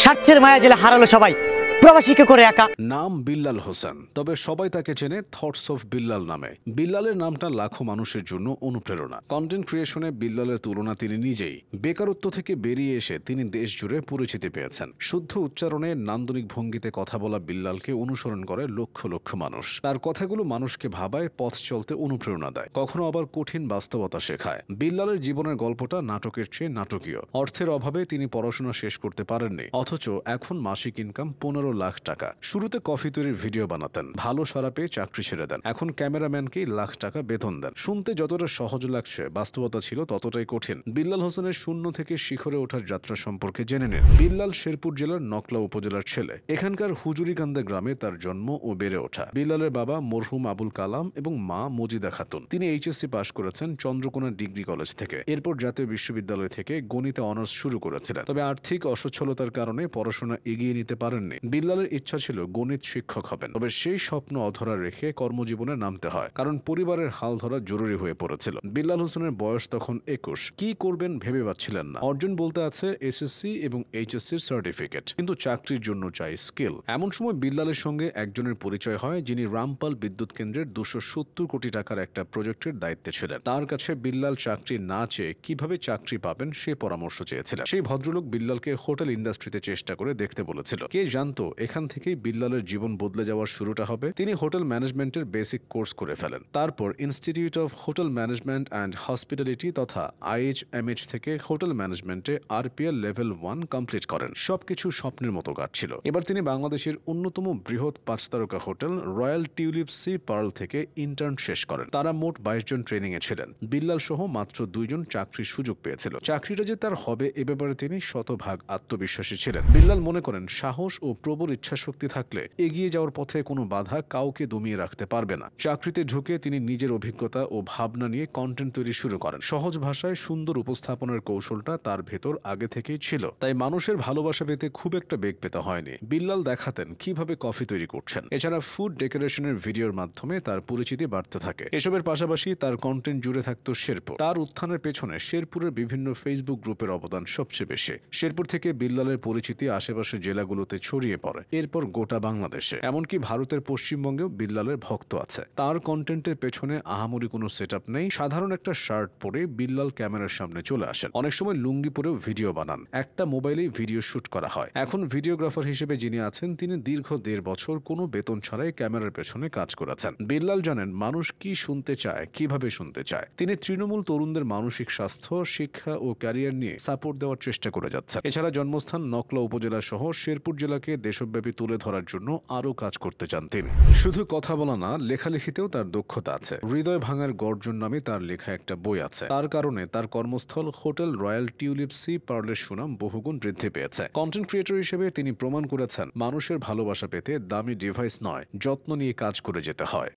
স্বার্থের মায়া জেলে হারালো সবাই, প্রবাসীকে করে একা। নাম বিল্লাল হোসেন, তবে সবাই তাকে চেনে থটস অফ বিল্লাল নামে। বিল্লালের নামটা লাখো মানুষের জন্য অনুপ্রেরণা। কন্টেন্ট ক্রিয়েশনে বিল্লালের তুলনা তিনি নিজেই। বেকারত্ব থেকে বেরিয়ে এসে তিনি দেশ জুড়ে পরিচিতি পেয়েছেন। শুদ্ধ উচ্চারণে নান্দনিক ভঙ্গিতে কথা বলা বিল্লালকে অনুসরণ করে লক্ষ লক্ষ মানুষ। তার কথাগুলো মানুষকে ভাবায়, পথ চলতে অনুপ্রেরণা দেয়, কখনো আবার কঠিন বাস্তবতা শেখায়। বিল্লালের জীবনের গল্পটা নাটকের চেয়ে নাটকীয়। অর্থের অভাবে তিনি পড়াশোনা শেষ করতে পারেননি, অথচ এখন মাসিক ইনকাম 15 লাখ টাকা। শুরুতে কফি তৈরির ভিডিও বানাতেন, ভালো সাড়া পেয়ে চাকরি ছেড়ে দেন। এখন ক্যামেরাম্যানকেই লাখ টাকা বেতন দেন। শুনতে যতটা সহজ লাগছে, বাস্তবতা ছিল ততটাই কঠিন। বিল্লাল হোসেনের শূন্য থেকে শিখরে ওঠার যাত্রা সম্পর্কে জেনে নিন। বিল্লাল শেরপুর জেলার নকলা উপজেলার ছেলে। এখানকার হুজুরিকান্দা গ্রামে তার জন্ম ও বেড়ে ওঠা। বিল্লালের বাবা মরহুম আবুল কালাম এবং মা মজিদা খাতুন। তিনি এইচএসসি পাশ করেছেন চন্দ্রকোনা ডিগ্রি কলেজ থেকে। এরপর জাতীয় বিশ্ববিদ্যালয় থেকে গণিতে অনার্স শুরু করেছিলেন, তবে আর্থিক অসচ্ছলতার কারণে পড়াশোনা এগিয়ে নিতে পারেননি। বিল্লালের ইচ্ছা ছিল গণিত শিক্ষক হবেন, তবে সেই স্বপ্ন অধরা রেখে কর্মজীবনে নামতে হয়, কারণ পরিবারের হাল ধরা জরুরি হয়ে পড়েছিল। বিল্লাল হোসেনের বয়স তখন 21। কি করবেন ভেবে পাচ্ছিলেন না। অর্জন বলতে আছে এসএসসি এবং এইচএসসির সার্টিফিকেট, কিন্তু চাকরির জন্য চাই স্কিল। এমন সময় বিল্লালের সঙ্গে একজনের পরিচয় হয়, যিনি রামপাল বিদ্যুৎ কেন্দ্রের 270 কোটি টাকার একটা প্রজেক্টের দায়িত্বে ছিলেন। তার কাছে বিল্লাল চাকরি না চেয়ে কিভাবে চাকরি পাবেন সে পরামর্শ চেয়েছিলেন। সেই ভদ্রলোক বিল্লালকে হোটেল ইন্ডাস্ট্রিতে চেষ্টা করে দেখতে বলেছিল। কে জানতো এখান থেকেই বিল্লালের জীবন বদলে যাওয়ার শুরুটা হবে। তিনি হোটেল ম্যানেজমেন্টের বেসিক কোর্স করে ফেলেন। তারপর institute of hotel management and hospitality তথা IHMH থেকে হোটেল ম্যানেজমেন্টে RPL লেভেল 1 কমপ্লিট করেন। সবকিছু স্বপ্নের মতো কাটছিল। এবার তিনি বাংলাদেশের অন্যতম বৃহৎ 5 তারকা hotel royal tulip sea pearl থেকে ইন্টার্ন শেষ করেন। তারা মোট 22 জন ট্রেনিং এ ছিলেন। বিল্লাল সহ মাত্র 2 জন চাকরির সুযোগ পেয়েছিল। চাকরিটা যে তার হবে এ ব্যাপারে তিনি শতভাগ আত্মবিশ্বাসী ছিলেন। বিল্লাল মনে করেন, সাহস ও প্রবল ইচ্ছাশক্তি থাকলে এগিয়ে যাওয়ার পথে কোনো বাধা কাউকে দমিয়ে রাখতে পারবে না। চাকরিতে ঢুকে তিনি নিজের অভিজ্ঞতা ও ভাবনা নিয়ে কন্টেন্ট তৈরি শুরু করেন। সহজ ভাষায় সুন্দর উপস্থাপনের কৌশলটা তার ভেতর আগে থেকেই ছিল, তাই মানুষের ভালোবাসা পেতে খুব একটা বেগ পেতে হয়নি। বিল্লাল দেখাতেন কিভাবে কফি তৈরি করছেন। এছাড়া ফুড ডেকোরেশনের ভিডিওর মাধ্যমে তার পরিচিতি বাড়তে থাকে। এসবের পাশাপাশি তার কন্টেন্ট জুড়ে থাকতো শেরপুর। তার উত্থানের পেছনে শেরপুরের বিভিন্ন ফেসবুক গ্রুপের অবদান সবচেয়ে বেশি। শেরপুর থেকে বিল্লালের পরিচিতি আশেপাশের জেলাগুলোতে ছড়িয়ে পড়ে, এরপর গোটা বাংলাদেশে, এমনকি ভারতের পশ্চিমবঙ্গেও বিল্লালের ভক্ত আছে। তার কন্টেন্টের পেছনে আহামরি কোনো সেটআপ নেই। সাধারণ একটা শার্ট পরে বিল্লাল ক্যামেরার সামনে চলে আসেন। অনেক সময় লুঙ্গি পরেও ভিডিও বানান। একটা মোবাইলেই ভিডিও শুট করা হয়। এখন ভিডিওগ্রাফার হিসেবে যিনি আছেন, তিনি দীর্ঘ 1.5 বছর কোনো বেতন ছাড়াই ক্যামেরার পেছনে কাজ করেছেন। বিল্লাল জানেন মানুষ কি শুনতে চায়, কিভাবে শুনতে চায়। তিনি তৃণমূল তরুণদের মানসিক স্বাস্থ্য, শিক্ষা ও ক্যারিয়ার নিয়ে সাপোর্ট দেওয়ার চেষ্টা করে যাচ্ছেন। এছাড়া জন্মস্থান নকলা উপজেলা সহ শেরপুর জেলাকে দেশব্যাপী তুলে ধরার জন্য আরও কাজ করতে চান তিনি। শুধু কথা বলা না, লেখালেখিতেও তার দক্ষতা আছে। হৃদয় ভাঙার গর্জন নামে তার লেখা একটা বই আছে। তার কারণে তার কর্মস্থল হোটেল রয়্যাল টিউলিপ সি পার্লের সুনাম বহুগুণ বৃদ্ধি পেয়েছে। কন্টেন্ট ক্রিয়েটর হিসেবে তিনি প্রমাণ করেছেন, মানুষের ভালোবাসা পেতে দামি ডিভাইস নয়, যত্ন নিয়ে কাজ করে যেতে হয়।